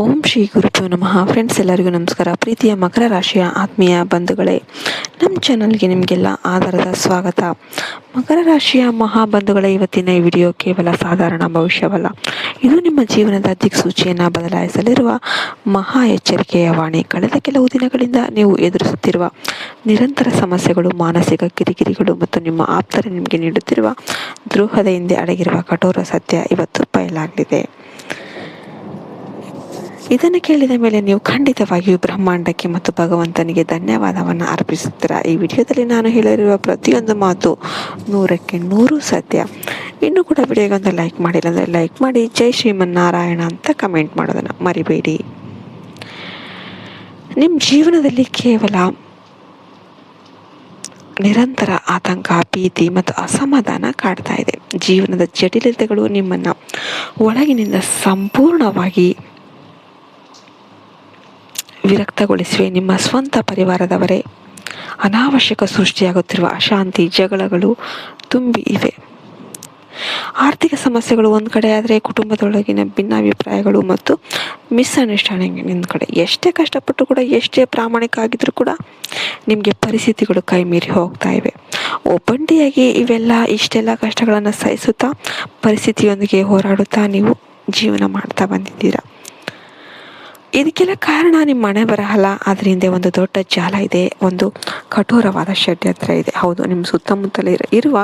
ಓಂ ಶ್ರೀ ಗುರುಭ್ಯೋ ನಮಃ. ಫ್ರೆಂಡ್ಸ್, ಎಲ್ಲರಿಗೂ ನಮಸ್ಕಾರ. ಪ್ರೀತಿಯ ಮಕರ ರಾಶಿಯ ಆತ್ಮೀಯ ಬಂಧುಗಳೇ, ನಮ್ಮ ಚಾನಲ್ಗೆ ನಿಮಗೆಲ್ಲ ಆಧಾರದ ಸ್ವಾಗತ. ಮಕರ ರಾಶಿಯ ಮಹಾಬಂಧುಗಳೇ, ಇವತ್ತಿನ ಈ ವಿಡಿಯೋ ಕೇವಲ ಸಾಧಾರಣ ಭವಿಷ್ಯವಲ್ಲ, ಇದು ನಿಮ್ಮ ಜೀವನದ ದಿಕ್ಸೂಚಿಯನ್ನು ಬದಲಾಯಿಸಲಿರುವ ಮಹಾ ಎಚ್ಚರಿಕೆಯ ವಾಣಿ. ಕಳೆದ ಕೆಲವು ದಿನಗಳಿಂದ ನೀವು ಎದುರಿಸುತ್ತಿರುವ ನಿರಂತರ ಸಮಸ್ಯೆಗಳು, ಮಾನಸಿಕ ಕಿರಿಕಿರಿಗಳು ಮತ್ತು ನಿಮ್ಮ ಆಪ್ತರು ನಿಮಗೆ ನೀಡುತ್ತಿರುವ ದ್ರೋಹದ ಹಿಂದೆ ಅಡಗಿರುವ ಕಠೋರ ಸತ್ಯ ಇವತ್ತು ಬಯಲಾಗಲಿದೆ. ಇದನ್ನು ಕೇಳಿದ ಮೇಲೆ ನೀವು ಖಂಡಿತವಾಗಿಯೂ ಬ್ರಹ್ಮಾಂಡಕ್ಕೆ ಮತ್ತು ಭಗವಂತನಿಗೆ ಧನ್ಯವಾದವನ್ನು ಅರ್ಪಿಸುತ್ತೀರಾ. ಈ ವಿಡಿಯೋದಲ್ಲಿ ನಾನು ಹೇಳಿರುವ ಪ್ರತಿಯೊಂದು ಮಾತು 100ಕ್ಕೆ 100 ಸತ್ಯ. ಇನ್ನೂ ಕೂಡ ವಿಡಿಯೋಗೊಂದು ಲೈಕ್ ಮಾಡಿಲ್ಲ ಅಂದರೆ ಲೈಕ್ ಮಾಡಿ, ಜೈ ಶ್ರೀಮನ್ನಾರಾಯಣ ಅಂತ ಕಮೆಂಟ್ ಮಾಡೋದನ್ನು ಮರಿಬೇಡಿ. ನಿಮ್ಮ ಜೀವನದಲ್ಲಿ ಕೇವಲ ನಿರಂತರ ಆತಂಕ, ಭೀತಿ ಮತ್ತು ಅಸಮಾಧಾನ ಕಾಡ್ತಾ ಇದೆ. ಜೀವನದ ಜಟಿಲತೆಗಳು ನಿಮ್ಮನ್ನು ಒಳಗಿನಿಂದ ಸಂಪೂರ್ಣವಾಗಿ ವಿರಕ್ತಗೊಳಿಸಿವೆ. ನಿಮ್ಮ ಸ್ವಂತ ಪರಿವಾರದವರೇ ಅನಾವಶ್ಯಕ ಸೃಷ್ಟಿಯಾಗುತ್ತಿರುವ ಅಶಾಂತಿ, ಜಗಳಗಳು ತುಂಬಿ ಇವೆ. ಆರ್ಥಿಕ ಸಮಸ್ಯೆಗಳು ಒಂದು ಕಡೆ ಆದರೆ, ಕುಟುಂಬದೊಳಗಿನ ಭಿನ್ನಾಭಿಪ್ರಾಯಗಳು ಮತ್ತು ಮಿಸ್ಅಂಡರ್ಸ್ಟ್ಯಾಂಡಿಂಗ್ ಇನ್ನೊಂದು ಕಡೆ. ಎಷ್ಟೇ ಕಷ್ಟಪಟ್ಟು ಕೂಡ, ಎಷ್ಟೇ ಪ್ರಾಮಾಣಿಕ ಆಗಿದ್ರೂ ಕೂಡ ನಿಮಗೆ ಪರಿಸ್ಥಿತಿಗಳು ಕೈ ಮೀರಿ ಹೋಗ್ತಾ ಇವೆ. ಒಬ್ಬಂಟಿಯಾಗಿ ಇಷ್ಟೆಲ್ಲ ಕಷ್ಟಗಳನ್ನು ಸಹಿಸುತ್ತಾ, ಪರಿಸ್ಥಿತಿಯೊಂದಿಗೆ ಹೋರಾಡುತ್ತಾ ನೀವು ಜೀವನ ಮಾಡ್ತಾ ಬಂದಿದ್ದೀರಾ. ಇದಕ್ಕೆಲ್ಲ ಕಾರಣ ನಿಮ್ಮ ಮನೆ ಬರಹಲ್ಲ, ಅದರ ಹಿಂದೆ ಒಂದು ದೊಡ್ಡ ಜಾಲ ಇದೆ, ಒಂದು ಕಠೋರವಾದ ಷಡ್ಯಂತ್ರ ಇದೆ. ಹೌದು, ನಿಮ್ಮ ಸುತ್ತಮುತ್ತಲೇ ಇರುವ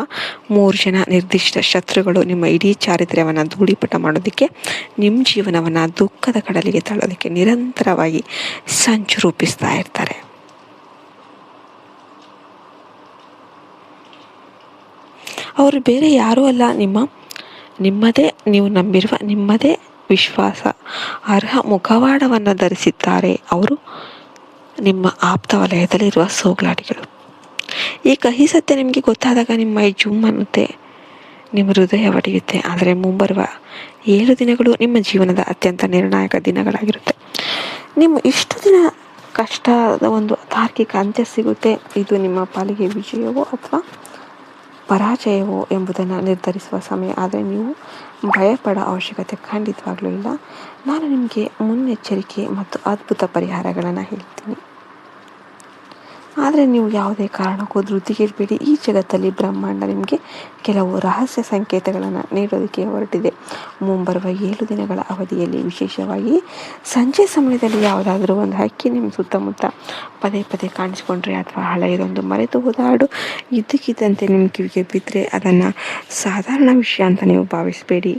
3 ಜನ ನಿರ್ದಿಷ್ಟ ಶತ್ರುಗಳು ನಿಮ್ಮ ಇಡೀ ಚಾರಿತ್ರ್ಯವನ್ನು ಧೂಳಿಪಟ ಮಾಡೋದಕ್ಕೆ, ನಿಮ್ಮ ಜೀವನವನ್ನು ದುಃಖದ ಕಡಲಿಗೆ ತಳ್ಳೋದಕ್ಕೆ ನಿರಂತರವಾಗಿ ಸಂಚು ರೂಪಿಸ್ತಾ ಇರ್ತಾರೆ. ಅವರು ಬೇರೆ ಯಾರೂ ಅಲ್ಲ, ನಿಮ್ಮದೇ ನೀವು ನಂಬಿರುವ ನಿಮ್ಮದೇ ವಿಶ್ವಾಸ ಅರ್ಹ ಮುಖವಾಡವನ್ನು ಧರಿಸಿದ್ದಾರೆ. ಅವರು ನಿಮ್ಮ ಆಪ್ತ ವಲಯದಲ್ಲಿರುವ ಸೋಗ್ಲಾಡಿಗಳು. ಈ ಕಹಿ ಸತ್ಯ ನಿಮಗೆ ಗೊತ್ತಾದಾಗ ನಿಮ್ಮ ಮೈ ಜುಮ್ ಅನ್ನುತ್ತೆ, ನಿಮ್ಮ ಹೃದಯ ಒಡೆಯುತ್ತೆ. ಆದರೆ ಮುಂಬರುವ 7 ದಿನಗಳು ನಿಮ್ಮ ಜೀವನದ ಅತ್ಯಂತ ನಿರ್ಣಾಯಕ ದಿನಗಳಾಗಿರುತ್ತೆ. ನಿಮ್ಮ ಇಷ್ಟು ದಿನ ಕಷ್ಟದ ಒಂದು ತಾರ್ಕಿಕ ಅಂತ್ಯ ಸಿಗುತ್ತೆ. ಇದು ನಿಮ್ಮ ಪಾಲಿಗೆ ವಿಜಯವೋ ಅಥವಾ ಪರಾಜಯವೋ ಎಂಬುದನ್ನು ನಿರ್ಧರಿಸುವ ಸಮಯ. ಆದರೆ ನೀವು ಭಯಪಡೋ ಅವಶ್ಯಕತೆ ಖಂಡಿತವಾಗ್ಲೂ ಇಲ್ಲ. ನಾನು ನಿಮಗೆ ಮುನ್ನೆಚ್ಚರಿಕೆ ಮತ್ತು ಅದ್ಭುತ ಪರಿಹಾರಗಳನ್ನು ಹೇಳ್ತೀನಿ. ಆದರೆ ನೀವು ಯಾವುದೇ ಕಾರಣಕ್ಕೂ ಧೃತಿಗೆಡಬೇಡಿ. ಈ ಜಗತ್ತಲ್ಲಿ ಬ್ರಹ್ಮಾಂಡ ನಿಮಗೆ ಕೆಲವು ರಹಸ್ಯ ಸಂಕೇತಗಳನ್ನು ನೀಡೋದಕ್ಕೆ ಹೊರಟಿದೆ. ಮುಂಬರುವ 7 ದಿನಗಳ ಅವಧಿಯಲ್ಲಿ, ವಿಶೇಷವಾಗಿ ಸಂಜೆ ಸಮಯದಲ್ಲಿ ಯಾವುದಾದ್ರೂ ಒಂದು ಹಕ್ಕಿ ನಿಮ್ಮ ಸುತ್ತಮುತ್ತ ಪದೇ ಪದೇ ಕಾಣಿಸ್ಕೊಂಡ್ರೆ, ಅಥವಾ ಹಳೆಯದೊಂದು ಮರೆತು ಹೋದ ಹಾಡು ಇದ್ದಕ್ಕಿದ್ದಂತೆ ನಿಮ್ಮ ಕಿವಿಗೆ ಬಿದ್ದರೆ, ಅದನ್ನು ಸಾಧಾರಣ ವಿಷಯ ಅಂತ ನೀವು ಭಾವಿಸಬೇಡಿ.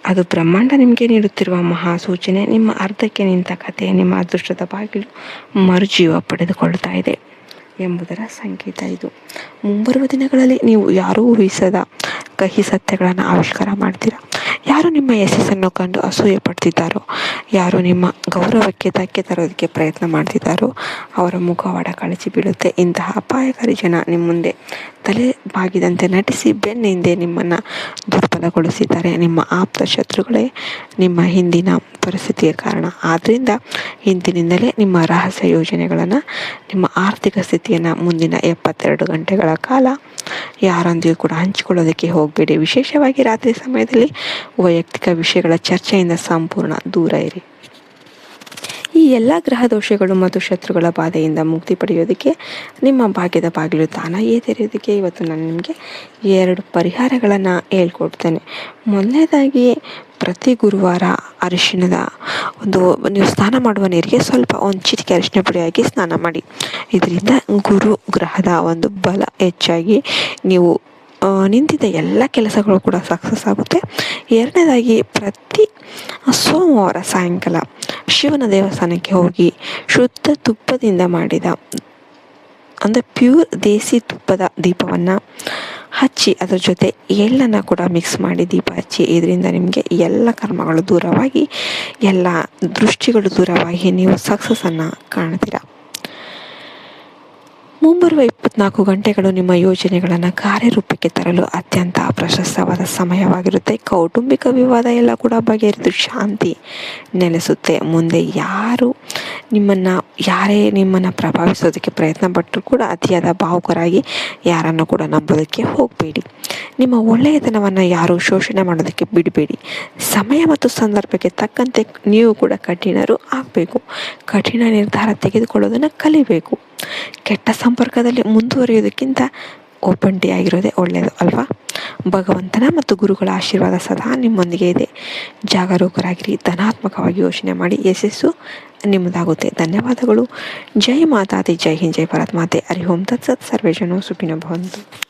ಅದು ಬ್ರಹ್ಮಾಂಡ ನಿಮಗೆ ನೀಡುತ್ತಿರುವ ಮಹಾ ಸೂಚನೆ. ನಿಮ್ಮ ಅರ್ಧಕ್ಕೆ ನಿಂತ ಕಥೆ, ನಿಮ್ಮ ಅದೃಷ್ಟದ ಬಾಗಿಲು ಮರುಜೀವ ಪಡೆದುಕೊಳ್ತಾ ಇದೆ ಎಂಬುದರ ಸಂಕೇತ ಇದು. ಮುಂಬರುವ ದಿನಗಳಲ್ಲಿ ನೀವು ಯಾರೂ ಊಹಿಸದ ಕಹಿ ಸತ್ಯಗಳನ್ನು ಆವಿಷ್ಕಾರ ಮಾಡ್ತೀರಾ. ಯಾರು ನಿಮ್ಮ ಯಶಸ್ಸನ್ನು ಕಂಡು ಅಸೂಯೆ ಪಡ್ತಿದ್ದಾರೋ, ಯಾರು ನಿಮ್ಮ ಗೌರವಕ್ಕೆ ಧಕ್ಕೆ ತರೋದಕ್ಕೆ ಪ್ರಯತ್ನ ಮಾಡ್ತಿದ್ದಾರೋ, ಅವರ ಮುಖವಾಡ ಕಳಚಿ ಬೀಳುತ್ತೆ. ಇಂತಹ ಅಪಾಯಕಾರಿ ಜನ ನಿಮ್ಮ ಮುಂದೆ ತಲೆ ಬಾಗಿದಂತೆ ನಟಿಸಿ ಬೆನ್ನಿಂದೆ ನಿಮ್ಮನ್ನು ದುರ್ಬಲಗೊಳಿಸಿದ್ದಾರೆ. ನಿಮ್ಮ ಆಪ್ತ ಶತ್ರುಗಳೇ ನಿಮ್ಮ ಹಿಂದಿನ ಪರಿಸ್ಥಿತಿಯ ಕಾರಣ. ಆದ್ದರಿಂದ ಹಿಂದಿನಿಂದಲೇ ನಿಮ್ಮ ರಹಸ್ಯ ಯೋಜನೆಗಳನ್ನು, ನಿಮ್ಮ ಆರ್ಥಿಕ ಸ್ಥಿತಿಯನ್ನು ಮುಂದಿನ 72 ಗಂಟೆಗಳ ಕಾಲ ಯಾರೊಂದಿಗೂ ಕೂಡ ಹಂಚಿಕೊಳ್ಳೋದಕ್ಕೆ ಹೋಗಬೇಡಿ. ವಿಶೇಷವಾಗಿ ರಾತ್ರಿ ಸಮಯದಲ್ಲಿ ವೈಯಕ್ತಿಕ ವಿಷಯಗಳ ಚರ್ಚೆಯಿಂದ ಸಂಪೂರ್ಣ ದೂರ ಇರಿ. ಈ ಎಲ್ಲ ಗ್ರಹ ದೋಷಗಳು ಮತ್ತು ಶತ್ರುಗಳ ಬಾಧೆಯಿಂದ ಮುಕ್ತಿ ಪಡೆಯೋದಕ್ಕೆ, ನಿಮ್ಮ ಭಾಗ್ಯದ ಬಾಗಿಲು ತಾನಾಗಿಯೇ ತೆರೆಯೋದಕ್ಕೆ ಇವತ್ತು ನಾನು ನಿಮಗೆ 2 ಪರಿಹಾರಗಳನ್ನು ಹೇಳ್ಕೊಡ್ತೇನೆ. ಮೊದಲನೇದಾಗಿ, ಪ್ರತಿ ಗುರುವಾರ ಅರಿಶಿಣದ ನೀವು ಸ್ನಾನ ಮಾಡುವ ನೀರಿಗೆ ಸ್ವಲ್ಪ ಒಂದು ಚಿಟಿಕೆ ಅರಿಶಿಣ ಪುಡಿ ಹಾಕಿ ಸ್ನಾನ ಮಾಡಿ. ಇದರಿಂದ ಗುರು ಗ್ರಹದ ಒಂದು ಬಲ ಹೆಚ್ಚಾಗಿ ನೀವು ನಿಂತಿದ್ದ ಎಲ್ಲ ಕೆಲಸಗಳು ಕೂಡ ಸಕ್ಸಸ್ ಆಗುತ್ತೆ. ಎರಡನೇದಾಗಿ, ಪ್ರತಿ ಸೋಮವಾರ ಸಾಯಂಕಾಲ ಶಿವನ ದೇವಸ್ಥಾನಕ್ಕೆ ಹೋಗಿ ಶುದ್ಧ ತುಪ್ಪದಿಂದ ಮಾಡಿದ ಅಂದರೆ ಪ್ಯೂರ್ ದೇಸಿ ತುಪ್ಪದ ದೀಪವನ್ನು ಹಚ್ಚಿ, ಅದರ ಜೊತೆ ಎಳ್ಳನ್ನು ಕೂಡ ಮಿಕ್ಸ್ ಮಾಡಿ ದೀಪ ಹಚ್ಚಿ. ಇದರಿಂದ ನಿಮಗೆ ಎಲ್ಲ ಕರ್ಮಗಳು ದೂರವಾಗಿ, ಎಲ್ಲ ದೃಷ್ಟಿಗಳು ದೂರವಾಗಿ ನೀವು ಸಕ್ಸಸ್ಸನ್ನು ಕಾಣ್ತೀರಾ. ಮುಂಬರುವ 24 ಗಂಟೆಗಳು ನಿಮ್ಮ ಯೋಜನೆಗಳನ್ನು ಕಾರ್ಯರೂಪಕ್ಕೆ ತರಲು ಅತ್ಯಂತ ಪ್ರಶಸ್ತವಾದ ಸಮಯವಾಗಿರುತ್ತೆ. ಕೌಟುಂಬಿಕ ವಿವಾದ ಎಲ್ಲ ಕೂಡ ಬಗೆಹರಿದು ಶಾಂತಿ ನೆಲೆಸುತ್ತೆ. ಮುಂದೆ ಯಾರೇ ನಿಮ್ಮನ್ನು ಪ್ರಭಾವಿಸೋದಕ್ಕೆ ಪ್ರಯತ್ನ ಪಟ್ಟರೂ ಕೂಡ ಅತಿಯಾದ ಭಾವುಕರಾಗಿ ಯಾರನ್ನು ಕೂಡ ನಂಬೋದಕ್ಕೆ ಹೋಗಬೇಡಿ. ನಿಮ್ಮ ಒಳ್ಳೆಯತನವನ್ನು ಯಾರೂ ಶೋಷಣೆ ಮಾಡೋದಕ್ಕೆ ಬಿಡಬೇಡಿ. ಸಮಯ ಮತ್ತು ಸಂದರ್ಭಕ್ಕೆ ತಕ್ಕಂತೆ ನೀವು ಕೂಡ ಕಠಿಣರು ಆಗಬೇಕು. ಕಠಿಣ ನಿರ್ಧಾರ ತೆಗೆದುಕೊಳ್ಳೋದನ್ನು ಕಲಿಬೇಕು. ಕೆಟ್ಟ ಸಂಪರ್ಕದಲ್ಲಿ ಮುಂದುವರಿಯೋದಕ್ಕಿಂತ ಒಬ್ಬಂಟಿಯಾಗಿರೋದೇ ಒಳ್ಳೆಯದು ಅಲ್ವಾ? ಭಗವಂತನ ಮತ್ತು ಗುರುಗಳ ಆಶೀರ್ವಾದ ಸದಾ ನಿಮ್ಮೊಂದಿಗೆ ಇದೆ. ಜಾಗರೂಕರಾಗಿರಿ, ಧನಾತ್ಮಕವಾಗಿ ಯೋಚನೆ ಮಾಡಿ, ಯಶಸ್ಸು ನಿಮ್ಮದಾಗುತ್ತೆ. ಧನ್ಯವಾದಗಳು. ಜೈ ಮಾತಾದಿ, ಜೈ ಹಿಂದ್, ಜೈ ಭಾರತ್ ಮಾತೆ. ಹರಿ ಓಂ ತತ್ಸತ್. ಸರ್ವೇ ಜನೋ ಸುಖಿನೋ ಭವಂತು.